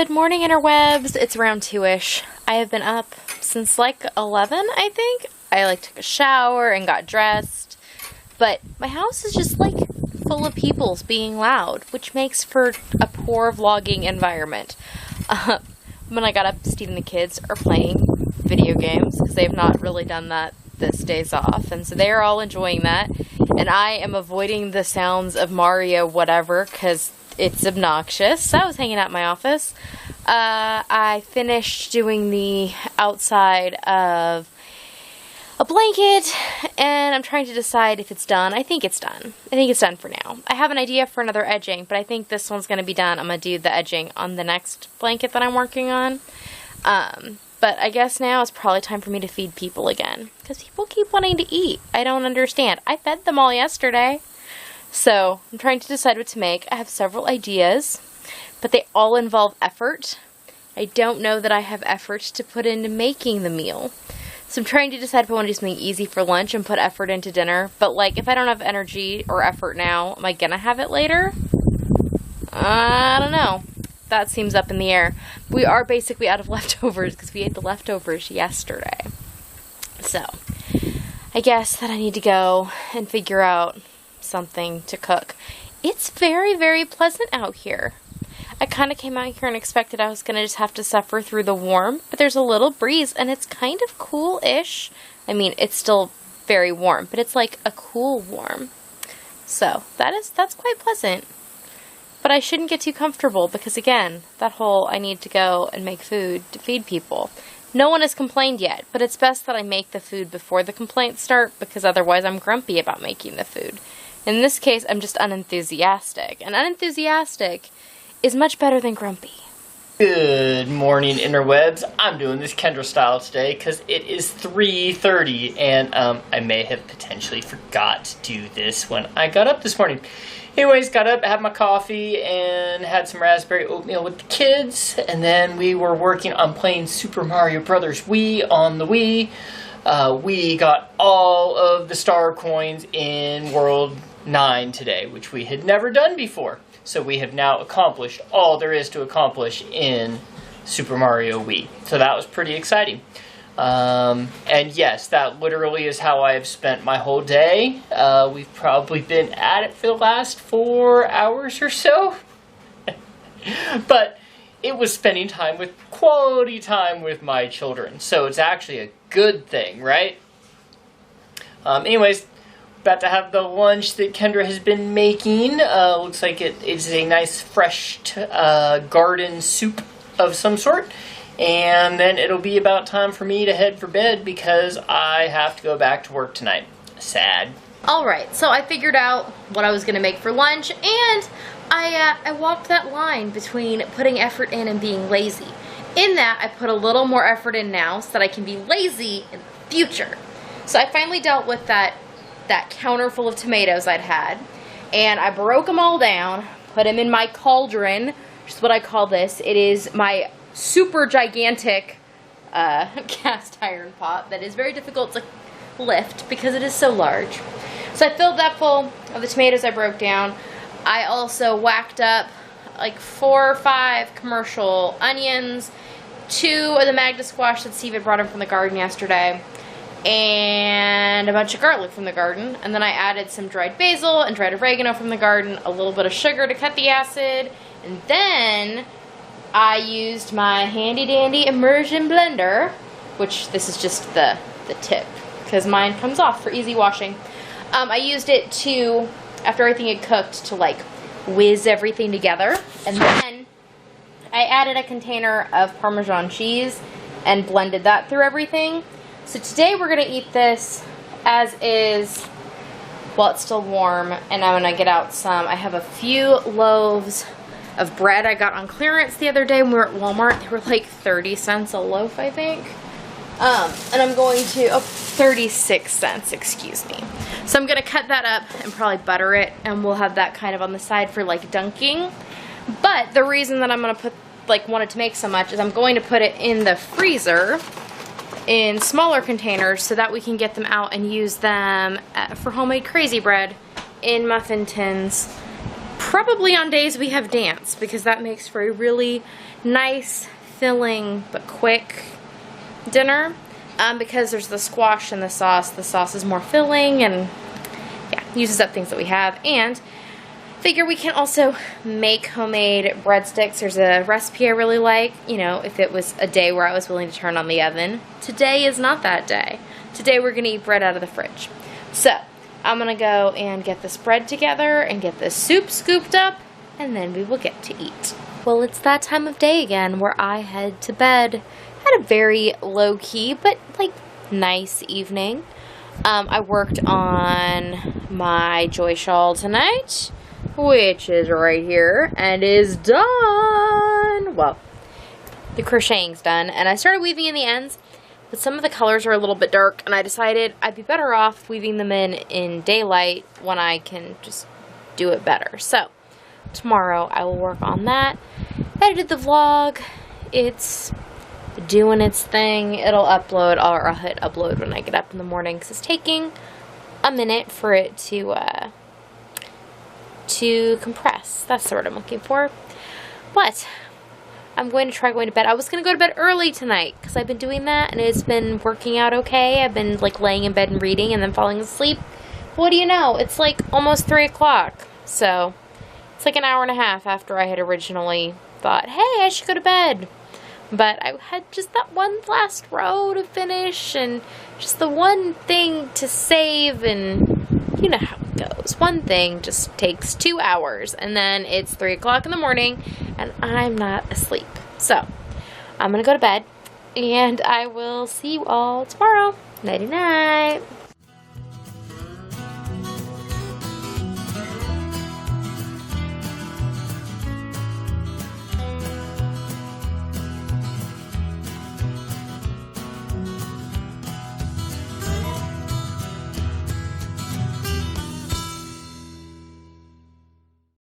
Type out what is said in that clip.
Good morning, interwebs. It's around 2-ish. I have been up since like 11, I think. I took a shower and got dressed. But my house is just full of people being loud, which makes for a poor vlogging environment. When I got up, Steve and the kids are playing video games because they have not really done that this days off. And so they are all enjoying that. And I am avoiding the sounds of Mario whatever because it's obnoxious. So I was hanging out in my office. I finished doing the outside of a blanket, and I'm trying to decide if it's done. I think it's done. I think it's done for now. I have an idea for another edging, but I think this one's going to be done. I'm going to do the edging on the next blanket that I'm working on. But I guess now it's probably time for me to feed people again, because people keep wanting to eat. I don't understand. I fed them all yesterday. So I'm trying to decide what to make. I have several ideas, but they all involve effort. I don't know that I have effort to put into making the meal. So I'm trying to decide if I want to do something easy for lunch and put effort into dinner. But if I don't have energy or effort now, am I going to have it later? I don't know. That seems up in the air. We are basically out of leftovers because we ate the leftovers yesterday. So I guess that I need to go and figure out something to cook. It's very, very pleasant out here. I kind of came out here and expected I was going to just have to suffer through the warm, but there's a little breeze and it's kind of cool-ish. I mean, it's still very warm, but it's like a cool warm. So that's quite pleasant. But I shouldn't get too comfortable because, again, that whole I need to go and make food to feed people. No one has complained yet, but it's best that I make the food before the complaints start because otherwise I'm grumpy about making the food. In this case, I'm just unenthusiastic. And unenthusiastic is much better than grumpy. Good morning, interwebs. I'm doing this Kendra style today because it is 3:30 and I may have potentially forgot to do this when I got up this morning. Anyways, got up, had my coffee, and had some raspberry oatmeal with the kids, and then we were working on playing Super Mario Brothers Wii on the Wii. We got all of the star coins in World 9 today, which we had never done before. So we have now accomplished all there is to accomplish in Super Mario Wii. So that was pretty exciting. And yes, that literally is how I have spent my whole day. We've probably been at it for the last 4 hours or so. But it was spending quality time with my children. So it's actually a good thing, right? Anyways, about to have the lunch that Kendra has been making. Looks like it is a nice fresh garden soup of some sort. And then it'll be about time for me to head for bed because I have to go back to work tonight. Sad. Alright, so I figured out what I was going to make for lunch, and I walked that line between putting effort in and being lazy. In that, I put a little more effort in now so that I can be lazy in the future. So I finally dealt with that counter full of tomatoes I'd had, and I broke them all down, put them in my cauldron, which is what I call this. It is my super gigantic cast iron pot that is very difficult to lift because it is so large. So I filled that full of the tomatoes I broke down. I also whacked up 4 or 5 commercial onions, 2 of the Magda squash that Steve had brought in from the garden yesterday, and a bunch of garlic from the garden. And then I added some dried basil and dried oregano from the garden, a little bit of sugar to cut the acid, and then I used my handy dandy immersion blender, which this is just the tip because mine comes off for easy washing. I used it to, after everything had cooked, to whiz everything together, and then I added a container of Parmesan cheese and blended that through everything. So today we're going to eat this as is while it's still warm, and I'm going to get out some. I have a few loaves of bread I got on clearance the other day when we were at Walmart. They were 30 cents a loaf, I think. And I'm going to, 36 cents, excuse me. So I'm going to cut that up and probably butter it, and we'll have that kind of on the side for dunking. But the reason that I'm going to wanted to make so much is I'm going to put it in the freezer in smaller containers so that we can get them out and use them for homemade crazy bread in muffin tins Probably on days we have dance, because that makes for a really nice, filling, but quick dinner. Because there's the squash and the sauce is more filling and yeah, uses up things that we have. And figure we can also make homemade breadsticks. There's a recipe I really like, you know, if it was a day where I was willing to turn on the oven. Today is not that day. Today we're gonna eat bread out of the fridge. So I'm gonna go and get this bread together and get this soup scooped up, and then we will get to eat. Well, it's that time of day again where I head to bed. Had a very low-key but like nice evening. I worked on my joy shawl tonight, which is right here and is done. Well, the crocheting's done, and I started weaving in the ends, but some of the colors are a little bit dark, and I decided I'd be better off weaving them in daylight when I can just do it better. So tomorrow I will work on that. Edited the vlog. It's doing its thing. It'll upload, or I'll hit upload when I get up in the morning, because it's taking a minute for it to compress. That's the word I'm looking for. But I'm going to try going to bed. I was going to go to bed early tonight because I've been doing that and it's been working out okay. I've been like laying in bed and reading and then falling asleep. What do you know? It's like almost 3 o'clock. So it's like an hour and a half after I had originally thought, hey, I should go to bed. But I had just that one last row to finish and just the one thing to save, and you know how it goes. One thing just takes 2 hours and then it's 3 o'clock in the morning and I'm not asleep. So I'm gonna go to bed and I will see you all tomorrow. Nighty night.